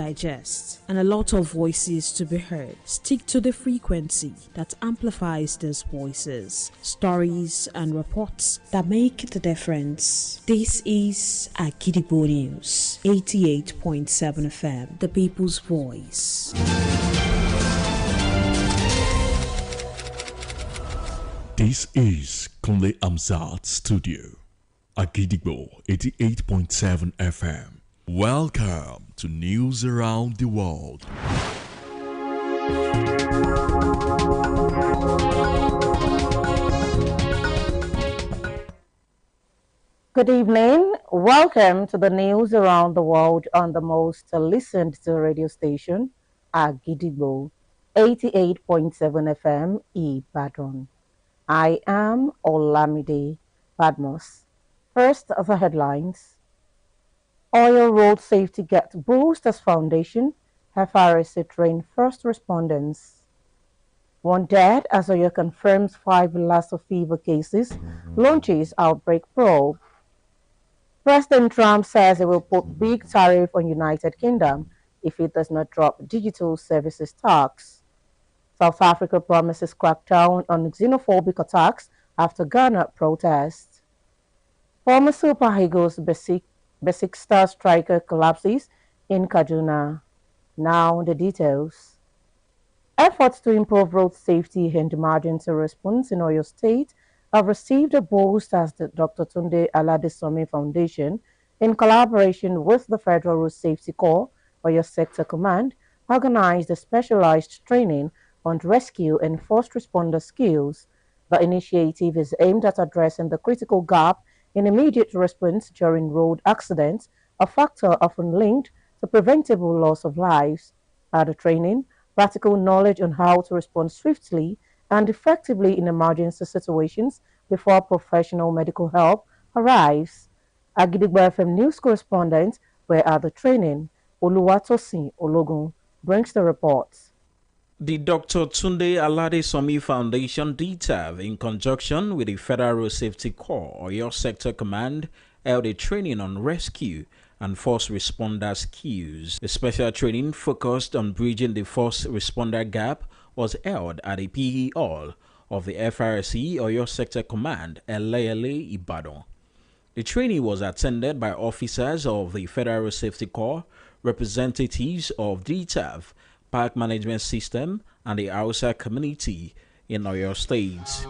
digest, and a lot of voices to be heard. Stick to the frequency that amplifies those voices, stories, and reports that make the difference. This is Akidibo News, 88.7 FM, the people's voice. This is Kunle Amzat Studio, Agidigbo 88.7 FM. Welcome to News Around the World. Good evening. Welcome to the News Around the World on the most listened to radio station, Agidigbo 88.7 FM, Ibadan. I am OLAMIDE, BADMUS. First, the headlines. Oil road safety gets boost as foundation. FRSA train first respondents. One dead as Oyo confirms 5 Lassa fever cases. Launches outbreak probe. President Trump says he will put big tariff on United Kingdom if it does not drop digital services tax. South Africa promises crackdown on xenophobic attacks after Ghana protests. Former Super Eagles basic star striker collapses in Kaduna. Now the details. Efforts to improve road safety and emergency response in Oyo State have received a boost as the Dr. Tunde Aladesomi Foundation, in collaboration with the Federal Road Safety Corps, Oyo Sector Command, organized a specialized training on rescue and first responder skills. The initiative is aimed at addressing the critical gap in immediate response during road accidents, a factor often linked to preventable loss of lives. At the training, practical knowledge on how to respond swiftly and effectively in emergency situations before professional medical help arrives. Agidigbo FM news correspondent were at the training. Oluwatosin Ologun brings the reports. The Dr. Tunde Aladesomi Foundation DTAV, in conjunction with the Federal Road Safety Corps, Oyo Sector Command, held a training on rescue and first responder skills. The special training focused on bridging the first responder gap was held at the PE Hall of the FRC Oyo Sector Command, Eleyele, Ibadan. The training was attended by officers of the Federal Road Safety Corps, representatives of DTAV, Park Management System, and the Hausa community in Oyo State.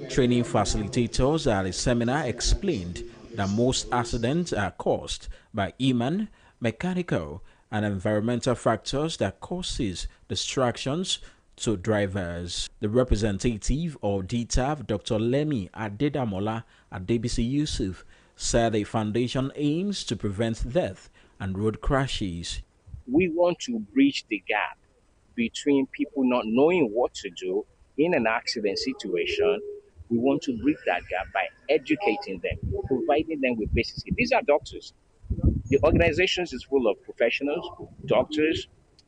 Training facilitators at the seminar explained that most accidents are caused by human, mechanical, and environmental factors that causes distractions to drivers. The representative of DTAV, Dr. Lemi Adedamola Adebisi Yusuf, said the foundation aims to prevent death and road crashes. We want to bridge the gap between people not knowing what to do in an accident situation. We want to bridge that gap by educating them, providing them with basic skills. These are doctors. The organization is full of professionals, doctors,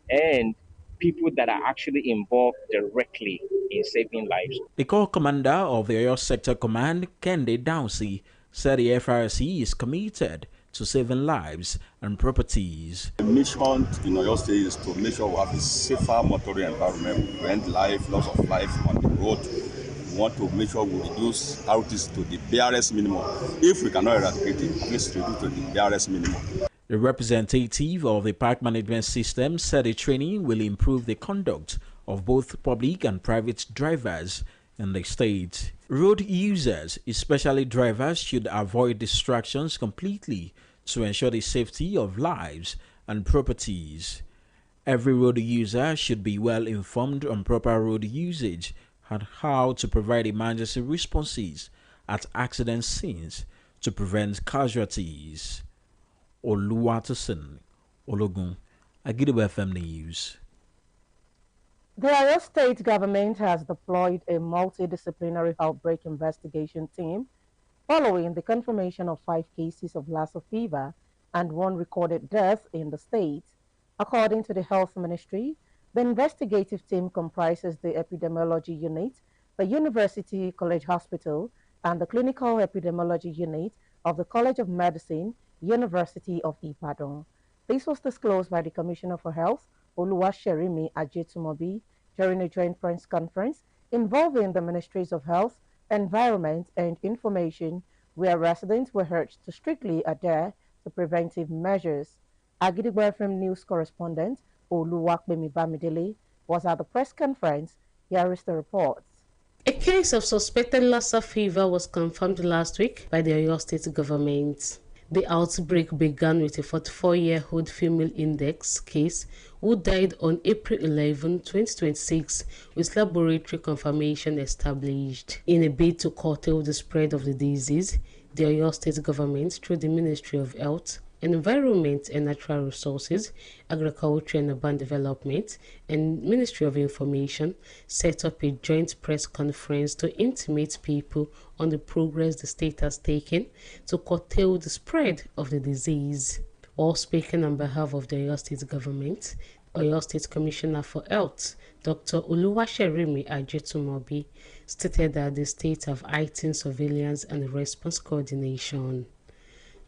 and people that are actually involved directly in saving lives. The Corps Commander of the Oyo Sector Command, Kende Dowsey, said the FRC is committed to saving lives and properties. The mission in Oyo State is to make sure we have a safer motoring environment, prevent loss of life on the road. We want to make sure we reduce casualties to the barest minimum. If we cannot eradicate it, at least reduce to the barest minimum. The representative of the Park Management System said the training will improve the conduct of both public and private drivers in the state. Road users, especially drivers, should avoid distractions completely to ensure the safety of lives and properties. Every road user should be well informed on proper road usage and how to provide emergency responses at accident scenes to prevent casualties. Oluwatosin Ologun, Agidigbo FM News. The Oyo State government has deployed a multidisciplinary outbreak investigation team following the confirmation of 5 cases of Lassa fever and 1 recorded death in the state. According to the Health Ministry, the investigative team comprises the Epidemiology Unit, the University College Hospital, and the Clinical Epidemiology Unit of the College of Medicine, University of Ibadan. This was disclosed by the Commissioner for Health, Oluwaserimi Ajetumobi, during a joint press conference involving the Ministries of Health, Environment and Information, where residents were urged to strictly adhere to preventive measures. Agidigbo FM news correspondent Oluwapemi Bamidele was at the press conference. Here is the report. A case of suspected Lassa fever was confirmed last week by the Oyo State government. The outbreak began with a 44-year-old female index case who died on April 11, 2026, with laboratory confirmation established. In a bid to curtail the spread of the disease, the Oyo State government, through the Ministry of Health, Environment and Natural Resources, Agriculture and Urban Development, and Ministry of Information set up a joint press conference to intimate people on the progress the state has taken to curtail the spread of the disease. While speaking on behalf of the Oyo State government, Oyo State Commissioner for Health, Dr. Oluwaserimi Ajetumobi, stated that the state have heightened surveillance and response coordination.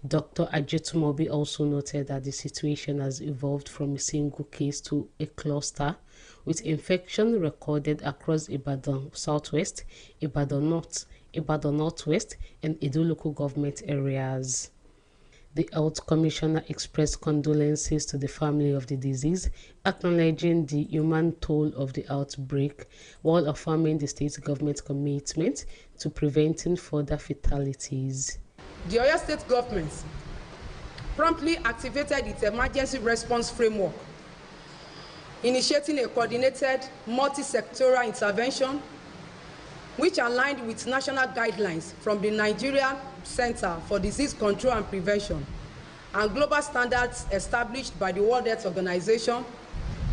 Dr. Ajetumobi also noted that the situation has evolved from a single case to a cluster, with infection recorded across Ibadan Southwest, Ibadan North, Ibadan Northwest, and Edo local government areas. The Health Commissioner expressed condolences to the family of the deceased, acknowledging the human toll of the outbreak, while affirming the state government's commitment to preventing further fatalities. The Oyo State government promptly activated its emergency response framework, initiating a coordinated multi-sectoral intervention which aligned with national guidelines from the Nigerian Center for Disease Control and Prevention and global standards established by the World Health Organization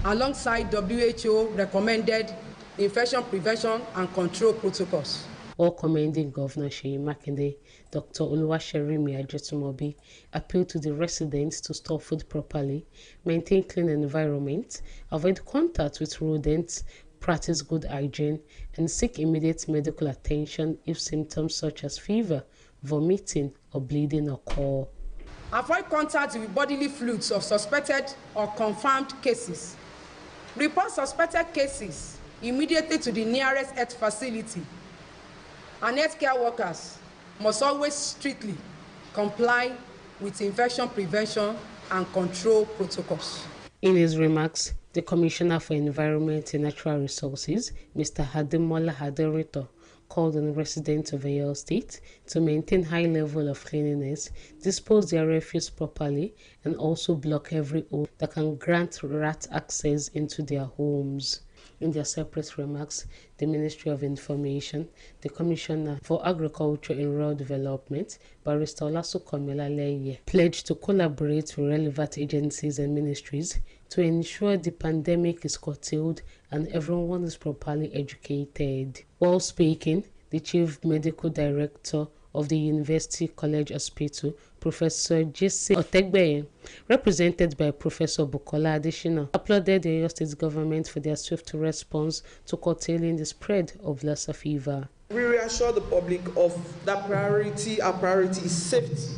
alongside WHO recommended infection prevention and control protocols. While commending Governor Seyi Makinde, Dr. Oluwaserimi Ajetumobi appealed to the residents to store food properly, maintain clean environment, avoid contact with rodents, practice good hygiene, and seek immediate medical attention if symptoms such as fever, vomiting, or bleeding occur. Avoid contact with bodily fluids of suspected or confirmed cases. Report suspected cases immediately to the nearest health facility. And healthcare workers must always strictly comply with infection prevention and control protocols. In his remarks, the Commissioner for Environment and Natural Resources, Mr. Hademola Haderito, called on residents of Oyo State to maintain high level of cleanliness, dispose their refuse properly, and also block every hole that can grant rat access into their homes. In their separate remarks, the Ministry of Information, the Commissioner for Agriculture and Rural Development, Barrister Olasukomi Leye, pledged to collaborate with relevant agencies and ministries to ensure the pandemic is curtailed and everyone is properly educated. While speaking, the Chief Medical Director of the University College Hospital, Professor J.C. Otegbeye, represented by Professor Bukola Adeshina, applauded the Oyo State government for their swift response to curtailing the spread of Lassa fever. We reassure the public of that priority. Our priority is safety,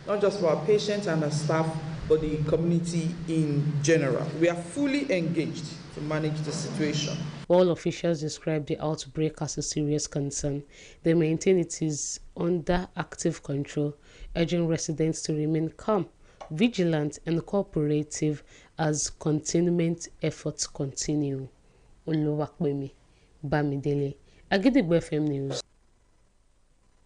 not just for our patients and our staff, but the community in general. We are fully engaged to manage the situation. While officials describe the outbreak as a serious concern, they maintain it is under active control, urging residents to remain calm, vigilant, and cooperative as containment efforts continue. Oluwapemi Bamidele, Agidigbo FM News.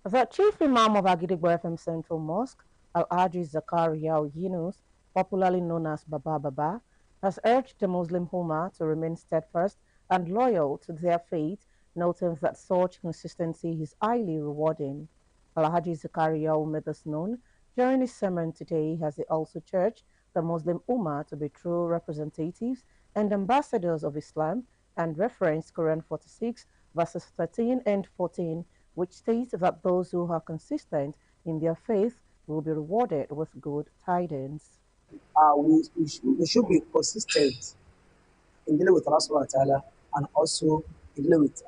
The Chief Imam of Agidigbo FM Central Mosque, Al-Haji Zakaria Yunus, popularly known as Baba Baba, has urged the Muslim Ummah to remain steadfast and loyal to their faith, noting that such consistency is highly rewarding. Al-Haji Zakaria made this known during his sermon today as he also urged the Muslim Ummah to be true representatives and ambassadors of Islam and referenced Quran 46 verses 13 and 14, which states that those who are consistent in their faith will be rewarded with good tidings. We should be consistent in dealing with Allah subhanahu wa ta'ala and also in dealing with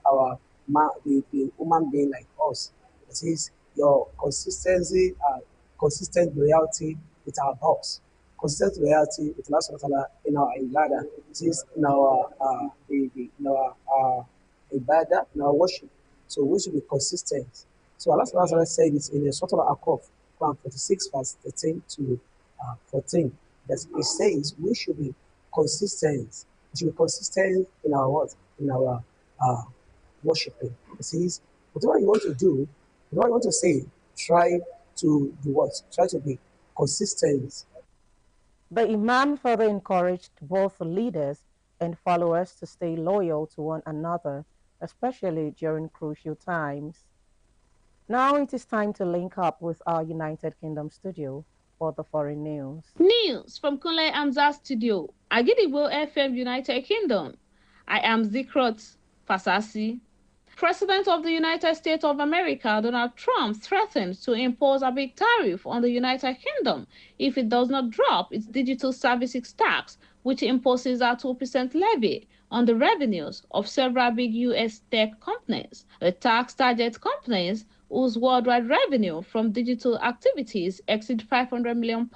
the human being like us. That is your consistency, consistent loyalty with our boss, consistent loyalty with Allah subhanahu wa ta'ala in our ibadah. This is in our in our ibadah, in our worship. So we should be consistent. So Allah subhanahu wa ta'ala said it in the Surah Al-Aqaf, Quran 46, verse 13 to 14. That it says we should be consistent. We should be consistent in our what? In our worshiping. It says, whatever you want to do, whatever you want to say, try to do what? Try to be consistent. The Imam further encouraged both leaders and followers to stay loyal to one another, especially during crucial times. Now it is time to link up with our United Kingdom studio for the foreign news. News from Kunle Amza Studio, Agidigbo FM, United Kingdom. I am Zikrot Fasasi. President of the United States of America, Donald Trump, threatened to impose a big tariff on the United Kingdom if it does not drop its digital services tax, which imposes a 2% levy on the revenues of several big U.S. tech companies. The tax targets companies whose worldwide revenue from digital activities exceed £500 million,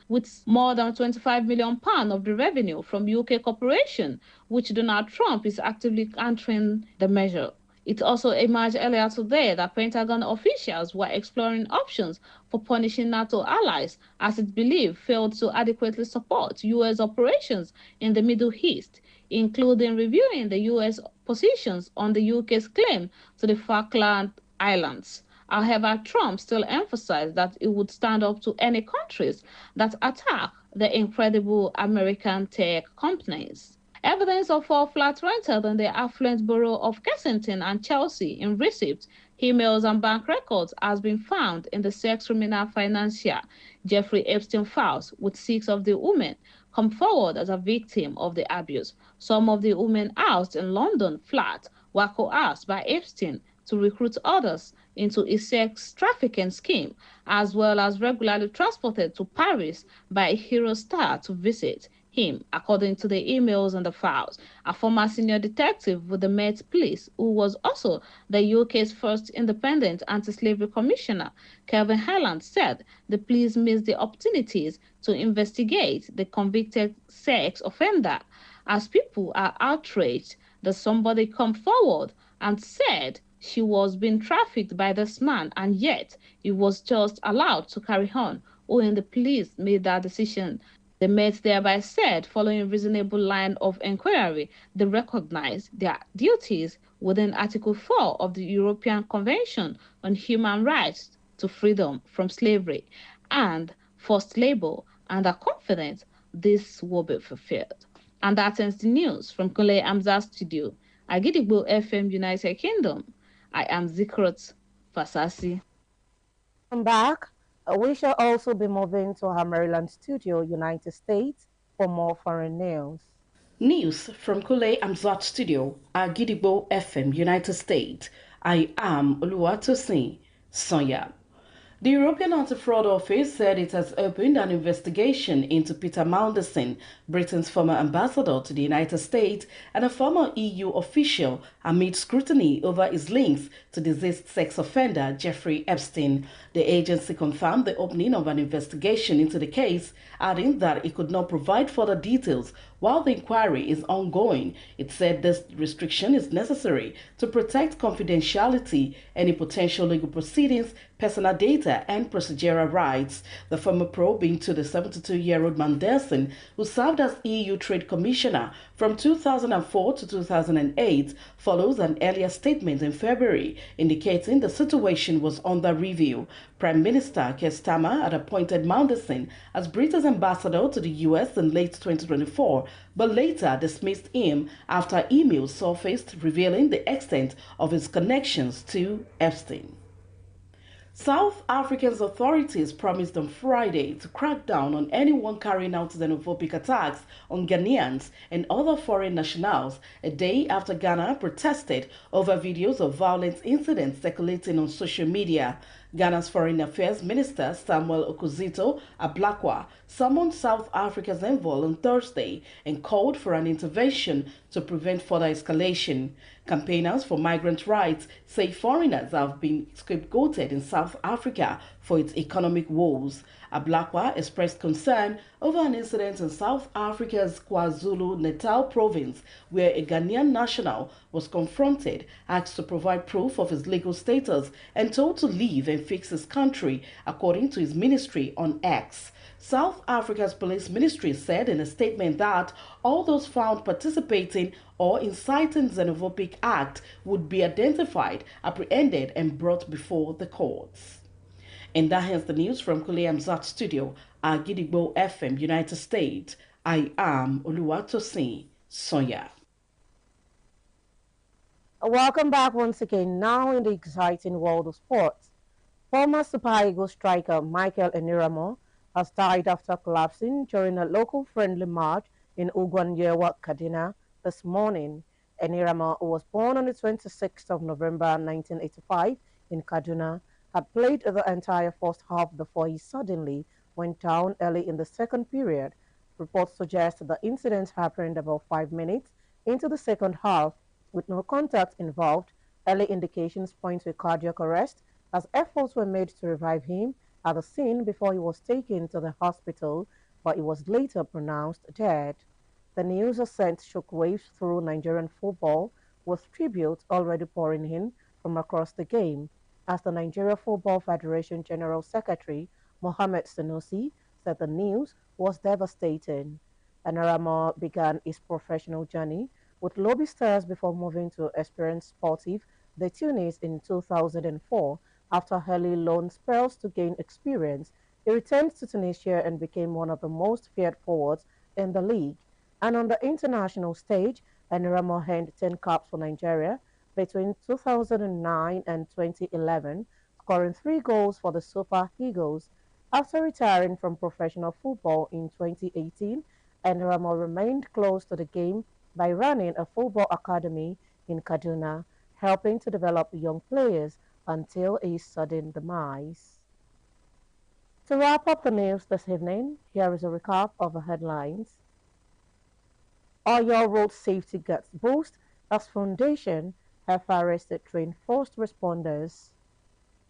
with more than £25 million of the revenue from UK corporations, which Donald Trump is actively countering the measure. It also emerged earlier today that Pentagon officials were exploring options for punishing NATO allies as it believed failed to adequately support U.S. operations in the Middle East, including reviewing the U.S. positions on the UK's claim to the Falkland Islands. However, Trump still emphasized that it would stand up to any countries that attack the incredible American tech companies. Evidence of four flats rented in the affluent borough of Kensington and Chelsea in receipts, emails, and bank records has been found in the sex criminal financier Jeffrey Epstein files, with 6 of the women come forward as a victim of the abuse. Some of the women housed in London flat were coerced by Epstein to recruit others into a sex trafficking scheme, as well as regularly transported to Paris by a hero star to visit him, according to the emails and the files. A former senior detective with the Met Police, who was also the UK's first independent anti-slavery commissioner, Kelvin Highland, said the police missed the opportunities to investigate the convicted sex offender, as people are outraged that somebody come forward and said she was being trafficked by this man, and yet he was just allowed to carry on when the police made that decision. The Met thereby said, following a reasonable line of inquiry, they recognize their duties within Article 4 of the European Convention on Human Rights to Freedom from Slavery and Forced Labor, and are confident this will be fulfilled. And that ends the news from Kunle Amza Studio, Agidigbo FM, United Kingdom. I am Zikrot Fasasi. Come back. We shall also be moving to our Maryland studio, United States, for more foreign news. News from Kule Amzat Studio, Agidigbo FM, United States. I am Oluwatosin Sonya. The European Anti-Fraud Office said it has opened an investigation into Peter Mandelson, Britain's former ambassador to the United States and a former EU official, amid scrutiny over his links to deceased sex offender Jeffrey Epstein. The agency confirmed the opening of an investigation into the case, adding that it could not provide further details while the inquiry is ongoing. It said this restriction is necessary to protect confidentiality, any potential legal proceedings, personal data, and procedural rights. The former probe into the 72-year-old Mandelson, who served as EU Trade Commissioner from 2004 to 2008, follows an earlier statement in February indicating the situation was under review. Prime Minister Keir Starmer had appointed Mandelson as Britain's ambassador to the US in late 2024, but later dismissed him after emails surfaced revealing the extent of his connections to Epstein. South Africa's authorities promised on Friday to crack down on anyone carrying out xenophobic attacks on Ghanaians and other foreign nationals, a day after Ghana protested over videos of violent incidents circulating on social media. Ghana's Foreign Affairs Minister Samuel Okuzito Ablakwa summoned South Africa's envoy on Thursday and called for an intervention to prevent further escalation. Campaigners for migrant rights say foreigners have been scapegoated in South Africa for its economic woes. Ablakwa expressed concern over an incident in South Africa's KwaZulu-Natal province where a Ghanaian national was confronted, asked to provide proof of his legal status, and told to leave and fix his country, according to his ministry on X. South Africa's police ministry said in a statement that all those found participating or inciting xenophobic act would be identified, apprehended, and brought before the courts. And that ends the news from Kule Amzat Studio, Agidigbo FM, United States. I am Oluwatosin Sonya. Welcome back once again. Now in the exciting world of sports. Former Super Eagles striker Michael Eniramo has died after collapsing during a local friendly match in Ugwanyewa, Kaduna this morning. Eniramo, who was born on the 26th of November 1985 in Kaduna, had played the entire first half before he suddenly went down early in the second period. Reports suggest the incident happened about 5 minutes into the second half with no contact involved. Early indications point to a cardiac arrest as efforts were made to revive him at the scene before he was taken to the hospital, but he was later pronounced dead. The news has sent shockwaves through Nigerian football, with tributes already pouring in from across the game, as the Nigeria Football Federation General Secretary Mohammed Sanusi said the news was devastating. Eniramo began his professional journey with Lobby Stars before moving to Esperance Sportive de Tunis in 2004. After early loan spells to gain experience, he returned to Tunisia and became one of the most feared forwards in the league. And on the international stage, Eniramo earned 10 caps for Nigeria between 2009 and 2011, scoring 3 goals for the Super Eagles. After retiring from professional football in 2018, Eniramo remained close to the game by running a football academy in Kaduna, helping to develop young players until a sudden demise. To wrap up the news this evening, here is a recap of the headlines. Oyo Road Safety Gets Boost as Foundation have arrested trained first responders.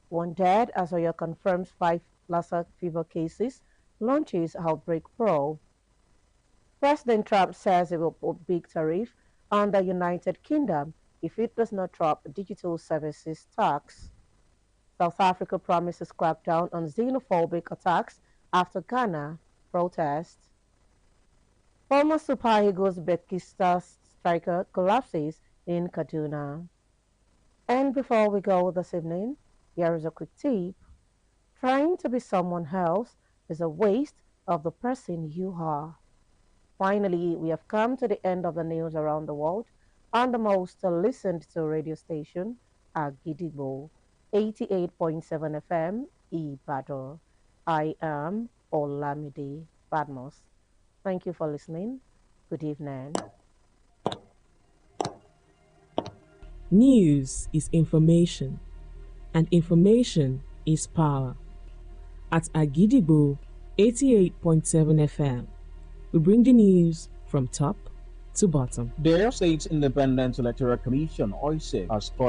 One dead as Oyo confirms 5 Lassa fever cases, launches outbreak probe. President Trump says he will put big tariff on the United Kingdom if it does not drop digital services tax. South Africa promises crackdown on xenophobic attacks after Ghana protest. Former Super Eagles Bekista striker collapses in Kaduna. And before we go this evening, here is a quick tip. Trying to be someone else is a waste of the person you are. Finally, we have come to the end of the news around the world on the most listened to radio station, Agidigbo, 88.7 FM, Ibadan. I am Olamide BADMUS. Thank you for listening. Good evening. News is information, and information is power. At Agidigbo 88.7 FM, we bring the news from top to bottom. The Oyo State Independent Electoral Commission, OISEC, has